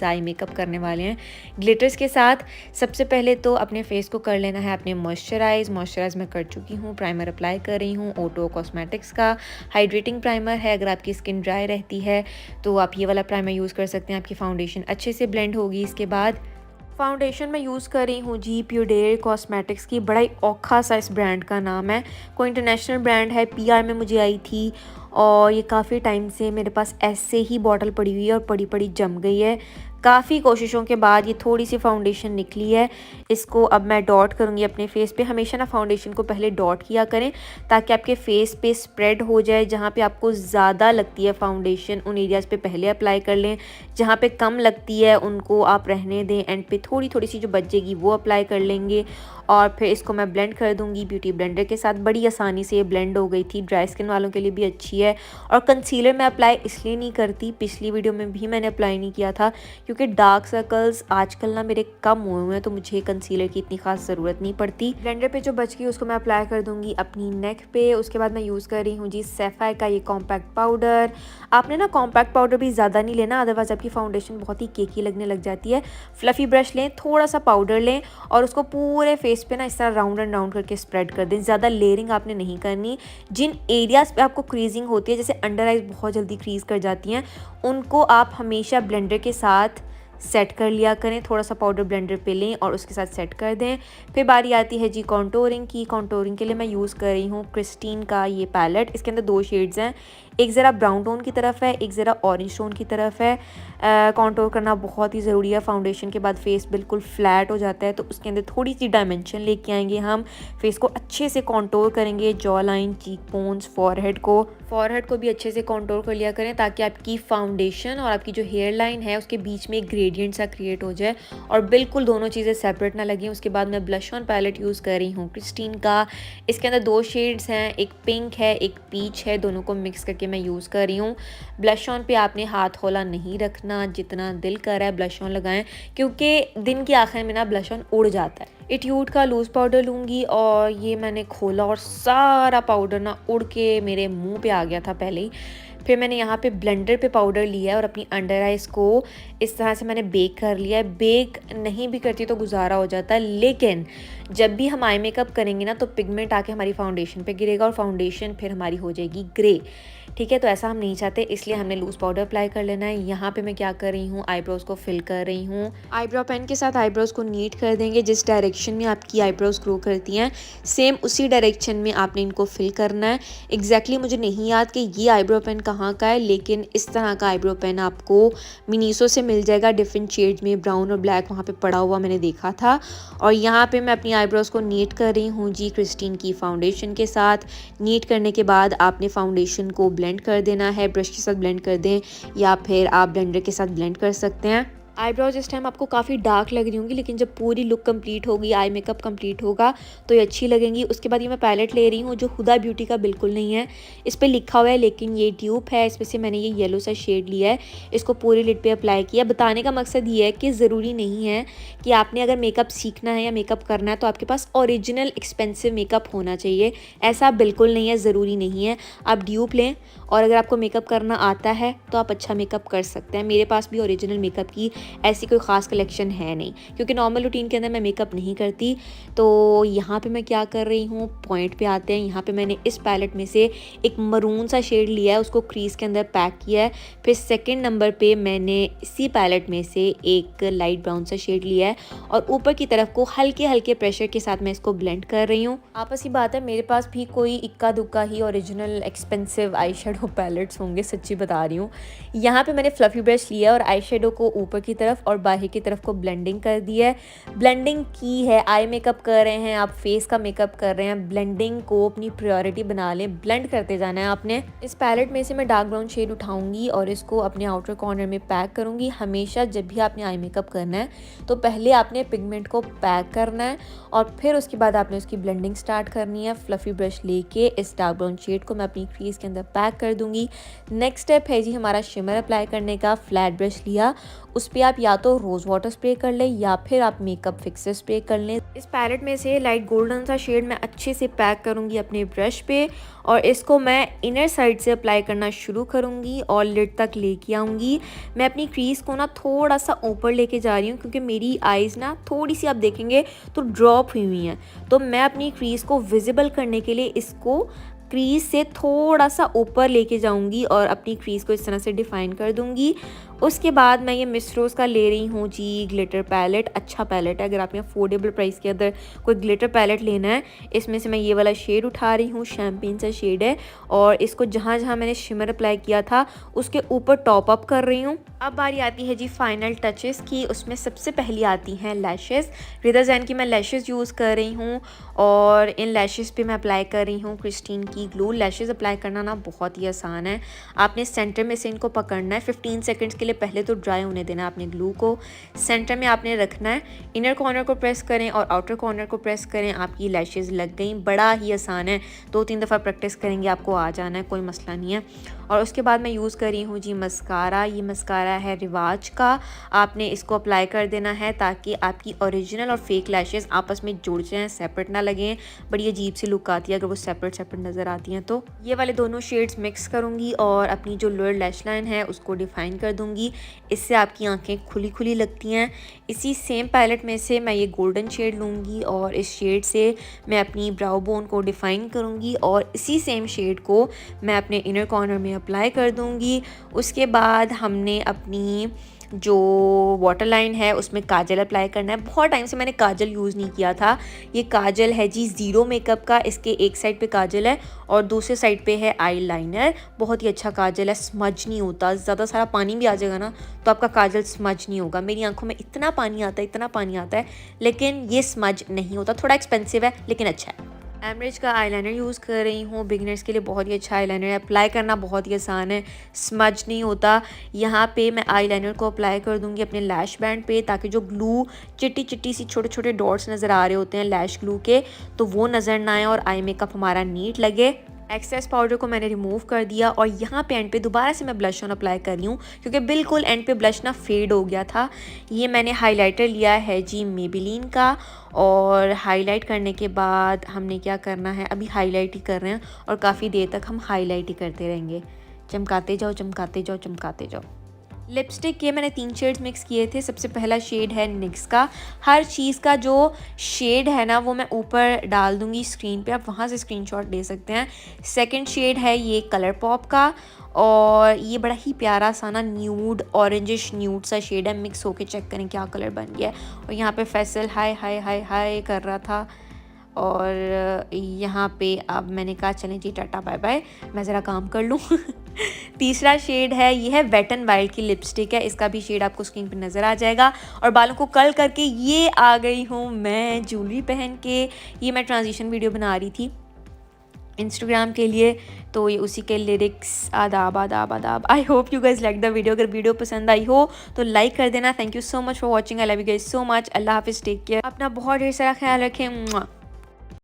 Eye makeup करने वाले हैं ग्लिटर्स के साथ। सबसे पहले तो अपने फेस को कर लेना है अपने मॉइस्चराइज मैं कर चुकी हूँ। प्राइमर अप्लाई कर रही हूँ ओटो कॉस्मेटिक्स का हाइड्रेटिंग प्राइमर है। अगर आपकी स्किन ड्राई रहती है तो आप ये वाला प्राइमर यूज़ कर सकते हैं, आपकी फाउंडेशन अच्छे से ब्लेंड होगी। इसके बाद फाउंडेशन मैं यूज़ कर रही हूँ जी प्योडेर कॉस्मेटिक्स की, बड़ा ही औखा सा इस ब्रांड का नाम है, कोई इंटरनेशनल ब्रांड है। पीआर में मुझे आई थी और ये काफ़ी टाइम से मेरे पास ऐसे ही बॉटल पड़ी हुई है और पड़ी पड़ी जम गई है। काफ़ी कोशिशों के बाद ये थोड़ी सी फाउंडेशन निकली है। इसको अब मैं डॉट करूँगी अपने फेस पे। हमेशा ना फाउंडेशन को पहले डॉट किया करें ताकि आपके फेस पे स्प्रेड हो जाए। जहाँ पे आपको ज़्यादा लगती है फाउंडेशन उन एरियाज़ पे पहले अप्लाई कर लें, जहाँ पे कम लगती है उनको आप रहने दें, एंड पे थोड़ी थोड़ी सी जो बचेगी वो अप्लाई कर लेंगे। और फिर इसको मैं ब्लेंड कर दूँगी ब्यूटी ब्लेंडर के साथ। बड़ी आसानी से ये ब्लेंड हो गई थी, ड्राई स्किन वालों के लिए भी अच्छी है। और कंसीलर मैं अप्लाई इसलिए नहीं करती, पिछली वीडियो में भी मैंने अप्लाई नहीं किया था क्योंकि डार्क सर्कल्स आजकल ना मेरे कम हुए हुए हैं, तो मुझे कंसीलर की इतनी खास ज़रूरत नहीं पड़ती। ब्लेंडर पे जो बच गई उसको मैं अप्लाई कर दूंगी अपनी नेक पे। उसके बाद मैं यूज़ कर रही हूँ जी सैफायर का ये कॉम्पैक्ट पाउडर। आपने ना कॉम्पैक्ट पाउडर भी ज़्यादा नहीं लेना, अदरवाइज़ आपकी फाउंडेशन बहुत ही केकी लगने लग जाती है। फ्लफ़ी ब्रश लें, थोड़ा सा पाउडर लें और उसको पूरे फेस पे ना इस तरह राउंड एंड राउंड करके स्प्रेड कर दें। ज़्यादा लेयरिंग आपने नहीं करनी। जिन एरियाज़ पे आपको क्रीजिंग होती है, जैसे अंडर आइज बहुत जल्दी क्रीज कर जाती हैं, उनको आप हमेशा ब्लेंडर के साथ सेट कर लिया करें। थोड़ा सा पाउडर ब्लेंडर पे लें और उसके साथ सेट कर दें। फिर बारी आती है जी कॉन्टोरिंग की। कॉन्टोरिंग के लिए मैं यूज़ कर रही हूँ क्रिस्टीन का ये पैलेट। इसके अंदर 2 शेड्स हैं, एक ज़रा ब्राउन टोन की तरफ है, एक ज़रा ऑरेंज टोन की तरफ है। कॉन्टोर करना बहुत ही ज़रूरी है। फाउंडेशन के बाद फेस बिल्कुल फ्लैट हो जाता है, तो उसके अंदर थोड़ी सी डायमेंशन लेके आएंगे हम। फेस को अच्छे से कॉन्टोर करेंगे, jaw line, cheek bones, forehead को भी अच्छे से कॉन्टोर कर लिया करें ताकि आपकी फाउंडेशन और आपकी जो हेयर लाइन है उसके बीच में एक ग्रेडियंट सा क्रिएट हो जाए और बिल्कुल दोनों चीज़ें सेपरेट ना लगें। उसके बाद मैं ब्लश ऑन पैलेट यूज़ कर रही हूँ क्रिस्टीन का। इसके अंदर 2 शेड्स हैं, एक पिंक है एक पीच है, दोनों को मिक्स करके मैं यूज़ कर रही हूँ। ब्लश ऑन पे आपने हाथ होला नहीं रखना, जितना दिल कर रहा है ब्लश ऑन लगाएं क्योंकि दिन के आखिर में ना ब्लश ऑन उड़ जाता है। इट्यूड का लूज़ पाउडर लूँगी और ये मैंने खोला और सारा पाउडर ना उड़ के मेरे मुंह पे आ गया था पहले ही। फिर मैंने यहाँ पे ब्लेंडर पे पाउडर लिया है और अपनी अंडर आइज को इस तरह से मैंने बेक कर लिया है। बेक नहीं भी करती तो गुजारा हो जाता है, लेकिन जब भी हम आई मेकअप करेंगे ना तो पिगमेंट आके हमारी फाउंडेशन पे गिरेगा और फाउंडेशन फिर हमारी हो जाएगी ग्रे। ठीक है, तो ऐसा हम नहीं चाहते, इसलिए हमने लूज़ पाउडर अप्लाई कर लेना है। यहाँ पे मैं क्या कर रही हूँ, आईब्रोज़ को फिल कर रही हूँ। आईब्रो पेन के साथ आईब्रोज़ को नीट कर देंगे। जिस डायरेक्शन में आपकी आईब्रोज़ ग्रो करती हैं सेम उसी डायरेक्शन में आपने इनको फिल करना है। एग्जैक्टली मुझे नहीं याद कि ये आईब्रो पेन कहाँ का है, लेकिन इस तरह का आईब्रो पेन आपको मिनीसो से मिल जाएगा डिफरेंट शेड्स में, ब्राउन और ब्लैक वहाँ पे पड़ा हुआ मैंने देखा था। और यहाँ पे मैं अपनी आईब्रोज़ को नीट कर रही हूँ जी क्रिस्टीन की फाउंडेशन के साथ। नीट करने के बाद आपने फाउंडेशन को ब्लेंड कर देना है, ब्रश के साथ ब्लेंड कर दें या फिर आप ब्लेंडर के साथ ब्लेंड कर सकते हैं। आईब्रोज इस टाइम आपको काफ़ी डार्क लग रही होंगी, लेकिन जब पूरी लुक कंप्लीट होगी, आई मेकअप कंप्लीट होगा तो ये अच्छी लगेंगी। उसके बाद ये मैं पैलेट ले रही हूँ जो हुदा ब्यूटी का बिल्कुल नहीं है, इस पर लिखा हुआ है लेकिन ये ट्यूब है। इसमें से मैंने ये येलो सा शेड लिया है, इसको पूरी लिड पे अप्लाई किया। बताने का मकसद ये है कि ज़रूरी नहीं है कि आपने अगर मेकअप सीखना है या मेकअप करना है तो आपके पास ओरिजिनल एक्सपेंसिव मेकअप होना चाहिए, ऐसा बिल्कुल नहीं है, ज़रूरी नहीं है। आप ड्यूब लें और अगर आपको मेकअप करना आता है तो आप अच्छा मेकअप कर सकते हैं। मेरे पास भी ओरिजिनल मेकअप की ऐसी कोई ख़ास कलेक्शन है नहीं क्योंकि नॉर्मल रूटीन के अंदर मैं मेकअप नहीं करती। तो यहाँ पे मैं क्या कर रही हूँ, पॉइंट पे आते हैं। यहाँ पे मैंने इस पैलेट में से एक मरून सा शेड लिया है, उसको क्रीज के अंदर पैक किया है। फिर सेकंड नंबर पे मैंने इसी पैलेट में से एक लाइट ब्राउन सा शेड लिया है और ऊपर की तरफ को हल्के हल्के प्रेशर के साथ मैं इसको ब्लेंड कर रही हूँ। आपस की बात है, मेरे पास भी कोई इक्का दुक्का ही original expensive eye shadow palettes होंगे, सच्ची बता रही हूँ। यहाँ पे मैंने फ्लफी ब्रश लिया और आई शेडो को ऊपर की तरफ और बाहर की तरफ को ब्लेंडिंग कर दी है। ब्लेंडिंग की है, आई मेकअप कर रहे हैं आप, फेस का मेकअप कर रहे हैं, ब्लेंडिंग को अपनी प्रायोरिटी बना लें, ब्लेंड करते जाना है आपने। इस पैलेट में से मैं डार्क ब्राउन शेड उठाऊंगी और इसको अपने आउटर कॉर्नर में पैक करूंगी। हमेशा जब भी आपने आई मेकअप करना है तो पहले आपने पिगमेंट को पैक करना है और फिर उसके बाद आपने उसकी ब्लेंडिंग स्टार्ट करनी है। फ्लफी ब्रश लेके इस डार्क ब्राउन शेड को मैं अपनी क्रीज के अंदर पैक कर दूंगी। नेक्स्ट स्टेप है जी हमारा शिमर अप्लाई करने का। फ्लैट ब्रश लिया, उस पर आप या तो रोज़ वाटर स्प्रे कर लें या फिर आप मेकअप फिक्सर स्प्रे कर लें। इस पैलेट में से लाइट गोल्डन सा शेड मैं अच्छे से पैक करूँगी अपने ब्रश पे और इसको मैं इनर साइड से अप्लाई करना शुरू करूँगी और लिड तक लेके आऊँगी। मैं अपनी क्रीज़ को ना थोड़ा सा ऊपर लेके जा रही हूँ क्योंकि मेरी आइज़ ना थोड़ी सी आप देखेंगे तो ड्रॉप हुई हैं, तो मैं अपनी क्रीज़ को विजिबल करने के लिए इसको क्रीज़ से थोड़ा सा ऊपर लेके जाऊंगी और अपनी क्रीज़ को इस तरह से डिफ़ाइन कर दूंगी। उसके बाद मैं ये मिस रोज़ का ले रही हूँ जी ग्लिटर पैलेट। अच्छा पैलेट है, अगर आपने अफोर्डेबल प्राइस के अंदर कोई ग्लिटर पैलेट लेना है, इसमें से मैं ये वाला शेड उठा रही हूँ, शैम्पेन सा शेड है, और इसको जहाँ जहाँ मैंने शिमर अप्लाई किया था उसके ऊपर टॉप अप कर रही हूँ। अब बारी आती है जी फाइनल टचेस की। उसमें सबसे पहली आती हैं लैशेस। रिदा जैन की मैं लैशेस यूज़ कर रही हूँ और इन लैशेस पे मैं अप्लाई कर रही हूँ क्रिस्टीन की ग्लू। लैशेस अप्लाई करना ना बहुत ही आसान है। आपने सेंटर में से इनको पकड़ना है, 15 सेकंड्स के लिए पहले तो ड्राई होने देना है आपने ग्लू को। सेंटर में आपने रखना है, इनर कॉर्नर को प्रेस करें और आउटर कॉर्नर को प्रेस करें, आपकी लैशेस लग गई। बड़ा ही आसान है, 2-3 दफ़ा प्रैक्टिस करेंगे आपको आ जाना है, कोई मसला नहीं है। और उसके बाद मैं यूज़ कर रही हूँ जी मस्कारा। ये मस्कारा है रिवाज का। आपने इसको अप्लाई कर देना है ताकि आपकी ओरिजिनल और फेक लैशेस आपस में जुड़ जाएं, सेपरेट ना लगें। बड़ी अजीब सी लुक आती है अगर वो सेपरेट नज़र आती हैं। तो ये वाले दोनों शेड्स मिक्स करूँगी और अपनी जो लोअर लैश लाइन है उसको डिफ़ाइन कर दूँगी। इससे आपकी आंखें खुली खुली लगती हैं। इसी सेम पैलेट में से मैं ये गोल्डन शेड लूँगी और इस शेड से मैं अपनी ब्राउ बोन को डिफ़ाइन करूँगी और इसी सेम शेड को मैं अपने इनर कॉर्नर में अप्लाई कर दूँगी। उसके बाद हमने अपनी जो वाटर लाइन है उसमें काजल अप्लाई करना है। बहुत टाइम से मैंने काजल यूज़ नहीं किया था। ये काजल है जी ज़ीरो मेकअप का। इसके एक साइड पे काजल है और दूसरे साइड पे है आई लाइनर। बहुत ही अच्छा काजल है, स्मज नहीं होता। ज़्यादा सारा पानी भी आ जाएगा ना तो आपका काजल स्मज नहीं होगा। मेरी आंखों में इतना पानी आता है लेकिन ये स्मज नहीं होता। थोड़ा एक्सपेंसिव है लेकिन अच्छा है। एमरिज का आईलाइनर यूज़ कर रही हूँ। बिगिनर्स के लिए बहुत ही अच्छा आईलाइनर है, अप्लाई करना बहुत ही आसान है, स्मज नहीं होता। यहाँ पे मैं आईलाइनर को अप्लाई कर दूँगी अपने लैश बैंड पे ताकि जो ग्लू चिट्टी सी छोटे छोटे डॉट्स नज़र आ रहे होते हैं लैश ग्लू के, तो वो नज़र ना आए और आई मेकअप हमारा नीट लगे। एक्सेस पाउडर को मैंने रिमूव कर दिया और यहाँ पे एंड पे दोबारा से मैं ब्लश ऑन अप्लाई कर रही हूँ क्योंकि बिल्कुल एंड पे ब्लश ना फेड हो गया था। ये मैंने हाइलाइटर लिया है जी मेबेलिन का और हाईलाइट करने के बाद हमने क्या करना है, अभी हाईलाइट ही कर रहे हैं और काफ़ी देर तक हम हाईलाइट ही करते रहेंगे। चमकाते जाओ। लिपस्टिक के मैंने 3 शेड्स मिक्स किए थे। सबसे पहला शेड है निक्स का। हर चीज़ का जो शेड है ना वो मैं ऊपर डाल दूंगी स्क्रीन पे, आप वहाँ से स्क्रीनशॉट ले सकते हैं। सेकंड शेड है ये कलर पॉप का और ये बड़ा ही प्यारा सा ना न्यूड ऑरेंजिश न्यूड सा शेड है। मिक्स होके चेक करें क्या कलर बन गया है। और यहाँ पे फैसल हाय कर रहा था और यहाँ पे अब मैंने कहा चलें जी टाटा बाय बाय, मैं ज़रा काम कर लूँ। तीसरा शेड है, ये है वेट एंड वाइल्ड की लिपस्टिक है। इसका भी शेड आपको स्क्रीन पे नज़र आ जाएगा। और बालों को कर्ल करके ये आ गई हूँ मैं ज्वेलरी पहन के। ये मैं ट्रांजिशन वीडियो बना रही थी इंस्टाग्राम के लिए, तो ये उसी के लिरिक्स आदाब। I hope you guys like the video. अगर वीडियो पसंद आई हो तो लाइक कर देना। Thank you so much for watching. I love you guys so much. अल्लाह हाफिज़, टेक केयर, अपना बहुत ढेर सारा ख्याल रखें।